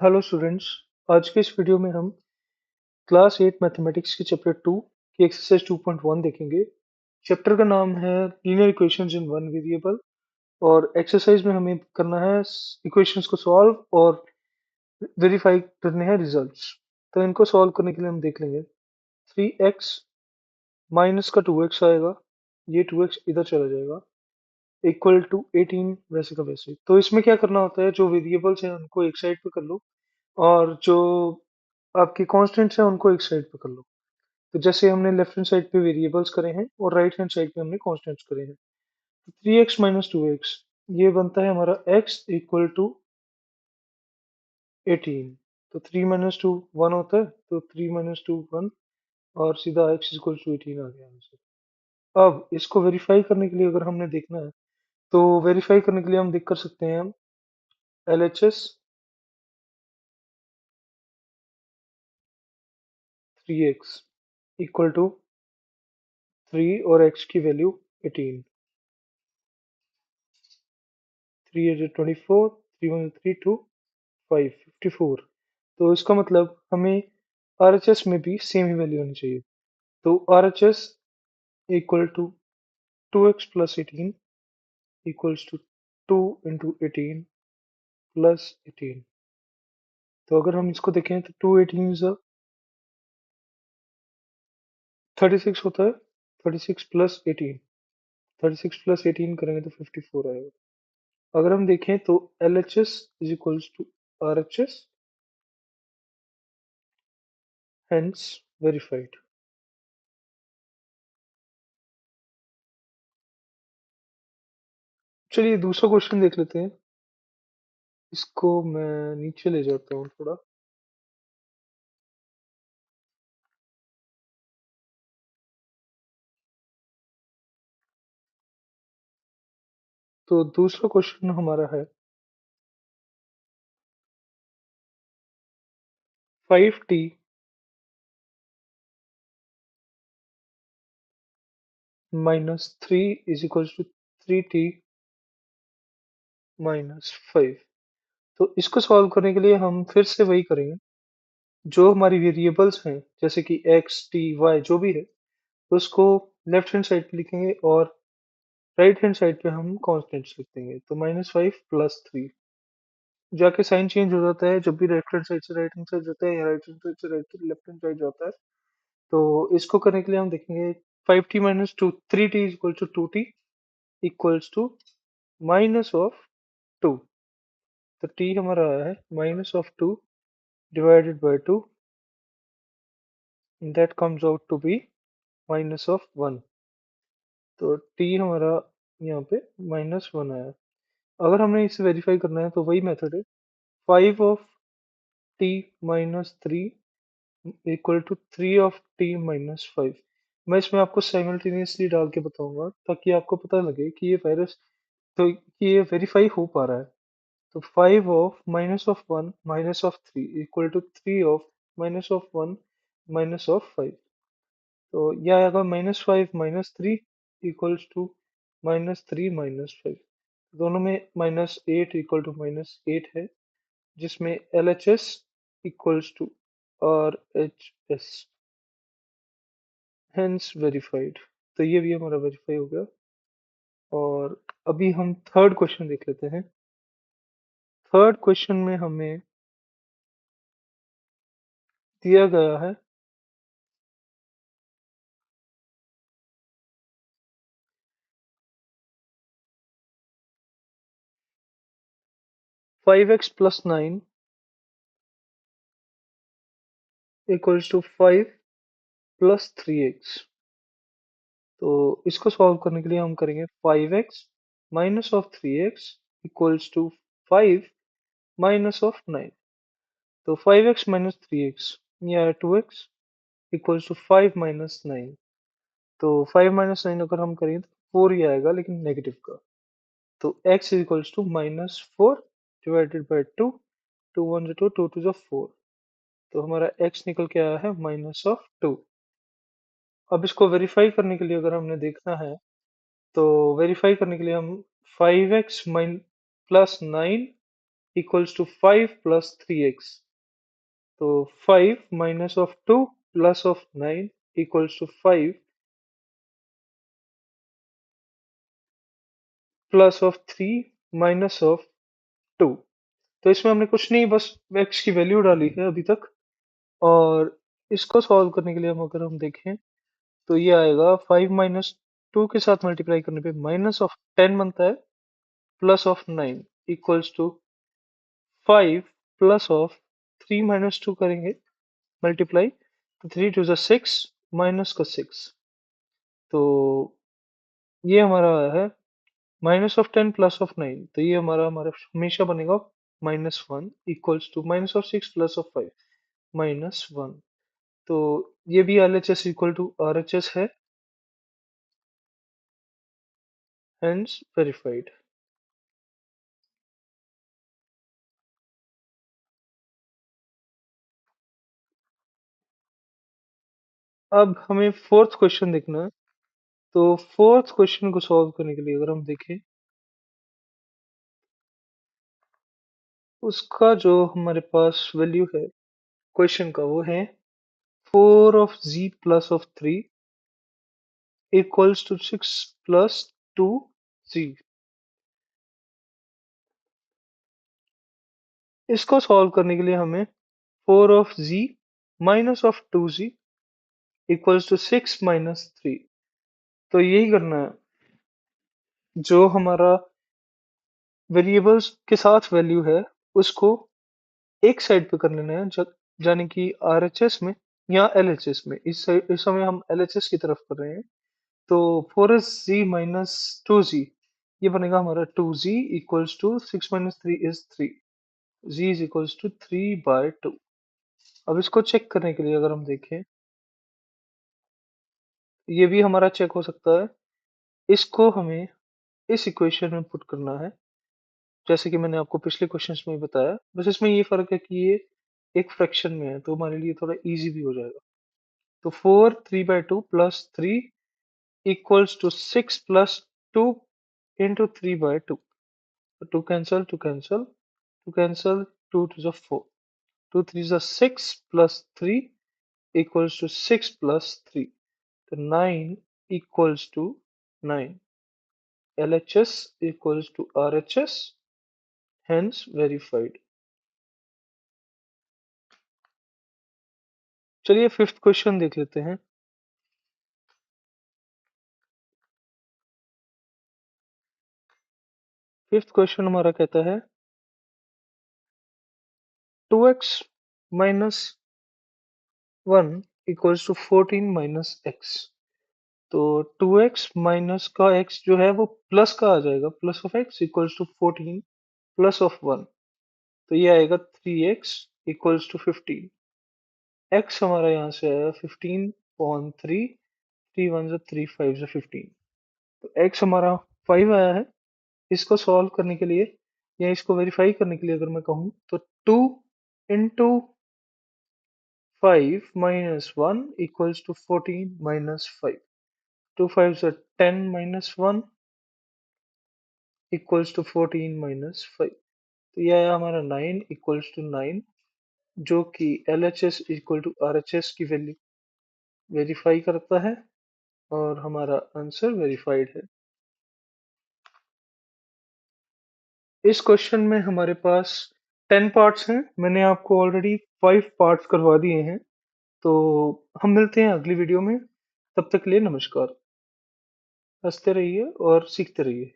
Hello students. आज के इस वीडियो में हम क्लास 8 मैथमेटिक्स के चैप्टर 2 की एक्सरसाइज 2.1 देखेंगे। चैप्टर का नाम है linear equations in one variable और एक्सरसाइज में हमें करना है इक्वेशंस को सॉल्व और वेरीफाई करने हैं रिजल्ट्स। तो इनको सॉल्व करने के लिए हम देख लेंगे 3x माइनस का 2x आएगा, ये 2x इधर चला जाएगा, इक्वल टू 18 वैसे का वैसे। तो इसमें क्या करना होता है, जो वेरिएबल्स हैं उनको एक साइड पे कर लो और जो आपके कांस्टेंट्स हैं उनको एक साइड पे कर लो। तो जैसे हमने लेफ्ट हैंड साइड पे वेरिएबल्स करे हैं और राइट हैंड साइड पे हमने कांस्टेंट्स करे हैं। तो 3x माइनस 2x ये बनता है हमारा x इक्वल टू 18। तो 3 माइनस 2 1 होता है, तो 3 माइनस 2 1 और सीधा x इक्वल टू 18 आ गया आंसर। अब इसको वेरीफाई करने के लिए अगर हमने देखना है तो वेरीफाई करने के लिए हम देख कर सकते हैं LHS 3x इक्वल टू 3 और x की वैल्यू 18। 3 is 24, 3 1 3 2 5 54। तो इसका मतलब हमें RHS में भी सेम ही वैल्यू होनी चाहिए। तो RHS equal to 2x plus 18 equals to 2 into 18 plus 18। तो अगर हम इसको देखें तो 2 18 36 होता है, 36 प्लस 18, 36 प्लस 18 करेंगे तो 54 आएगा। अगर हम देखें तो LHS is equals to RHS, hence verified. चलिए दूसरा क्वेश्चन देख लेते हैं। इसको मैं नीचे ले जाता हूँ थोड़ा। तो दूसरा क्वेश्चन हमारा है 5t minus 3 is equal to 3t minus 5। तो इसको सॉल्व करने के लिए हम फिर से वही करेंगे, जो हमारी वेरिएबल्स हैं जैसे कि x t y जो भी है उसको लेफ्ट हैंड साइड पे लिखेंगे और राइट हैंड साइड पे हम कॉन्स्टेंट्स लिख देंगे। तो -5 प्लस 3 जाके साइन चेंज हो जाता है जब भी लेफ्ट हैंड साइड से राइट हैंड साइड जाता है या राइट हैंड साइड से लेफ्ट हैंड साइड जाता है। तो इसको करने के लिए हम देखेंगे 5t minus to 3t equal to 2t equals to minus of 2। तो t हमारा आया है minus of 2 divided by 2, that comes out to be minus of 1। तो t हमारा यहाँ पे -1 आया। अगर हमने इसे वेरीफाई करना है तो वही मेथड है, 5 of t minus 3 equal to 3 of t minus 5। मैं इसमें आपको साइमल्टेनियसली डाल के बताऊंगा ताकि आपको पता लगे कि ये वायरस तो कि ये वेरीफाई हो पा रहा है। तो 5 of minus of 1 minus of 3 equal to 3 of minus of 1 minus of 5। तो यह आएगा -5 माइनस 3 इक्वल्स टू -3 माइनस 5। दोनों में -8 इक्वल टू -8 है, जिसमें LHS equals to RHS, hence verified. तो ये भी हमारा वेरीफाई हो गया। और अभी हम थर्ड क्वेश्चन देख लेते हैं। थर्ड क्वेश्चन में हमें दिया गया है 5x plus 9 equals to 5 plus 3x। तो इसको सॉल्व करने के लिए हम करेंगे 5x minus of 3x equals to 5 minus of 9। तो 5x माइनस 3x ये आया 2x इक्वल्स टू 5 माइनस 9। तो 5 माइनस 9 अगर हम करें तो 4 ही आएगा लेकिन नेगेटिव का। तो x equals to -4 divided by 2, 2 1 2 2 2 4। तो हमारा x निकल के आया है -2। अब इसको वेरीफाई करने के लिए अगर हमने देखना है तो वेरीफाई करने के लिए हम 5x minus plus 9 equals to 5 plus 3x। तो 5 minus of 2 plus of 9 equals to 5 plus of 3 minus of 2। तो इसमें हमने कुछ नहीं, बस x की वैल्यू डाली है अभी तक। और इसको सॉल्व करने के लिए हम देखें तो ये आएगा 5 - 2 के साथ मल्टीप्लाई करने पे माइनस ऑफ 10 बनता है, plus of 9 equals to 5 plus of 3 - 2 करेंगे मल्टीप्लाई, तो 3 टू ज़ा 6 माइनस का 6। तो ये हमारा आया है माइनस ऑफ 10 प्लस ऑफ 9। तो ये हमारा हमारा हमेशा बनेगा -1 equals to minus of 6 plus of 5 -1। तो ये भी LHS इक्वल टू RHS है, हेंस वेरीफाइड। अब हमें फोर्थ क्वेश्चन देखना है। तो फोर्थ क्वेश्चन को सॉल्व करने के लिए अगर हम देखें, उसका जो हमारे पास वैल्यू है क्वेश्चन का, वो है 4 of z plus of 3 equals to 6 plus 2z। इसको सॉल्व करने के लिए हमें 4 of z minus of 2z equals to 6 minus 3। तो यही करना है, जो हमारा वेरिएबल्स के साथ वैल्यू है उसको एक साइड पे कर लेना है, यानी कि RHS में या LHS में। इस समय हम LHS की तरफ कर रहे हैं। तो 4z माइनस 2z, ये बनेगा हमारा 2z equals to 6 minus 3 is 3। z is equals to 3/2। अब इसको चेक करने के लिए अगर हम देखें, ये भी हमारा चेक हो सकता है। इसको हमें इस इक्वेशन में पुट करना है, जैसे कि मैंने आपको पिछले क्वेश्चंस में भी बताया। बस इसमें ये फर्क है कि ये एक फ्रैक्शन में है, तो हमारे लिए थोड़ा इजी भी हो जाएगा। तो 4 3/2 plus 3 equals to 6 plus 2 into 3/2। Two cancel two cancel two cancel, 2 two ज़ा 4, 2 3 ज़ा 6 प्लस 3 इक्वल्स टू 6 प्लस 3। तो 9 equals to 9। LHS equals to RHS, hence verified। चलिए फिफ्थ क्वेश्चन देख लेते हैं। फिफ्थ क्वेश्चन हमारा कहता है 2x minus 1 equals to 14 minus x। तो 2x माइनस का x जो है वो प्लस का आ जाएगा, plus of x equals to 14 plus of 1। तो ये आएगा 3x इक्वल्स टू 15। x हमारा यहाँ से आया 15/3, 3 1 ज़ा 3 5 ज़ा 15। तो x हमारा 5 आया है। इसको सॉल्व करने के लिए या इसको वेरीफाई करने के लिए अगर मैं कहूँ, तो 2 into 5 minus 1 equals to 14 minus 5। 2 5 से 10 माइनस 1 इक्वल्स टू 14 माइनस 5। तो यह आया हमारा 9 इक्वल्स टू 9, जो कि LHS इक्वल टू RHS की वैल्यू वेरीफाई करता है, और हमारा आंसर वेरीफाइड है। इस क्वेश्चन में हमारे पास 10 पार्ट्स हैं। मैंने आपको ऑलरेडी 5 पार्ट्स करवा दिए हैं। तो हम मिलते हैं अगली वीडियो में। तब तक के लिए नमस्कार। हंसते रहिए और सीखते रहिए।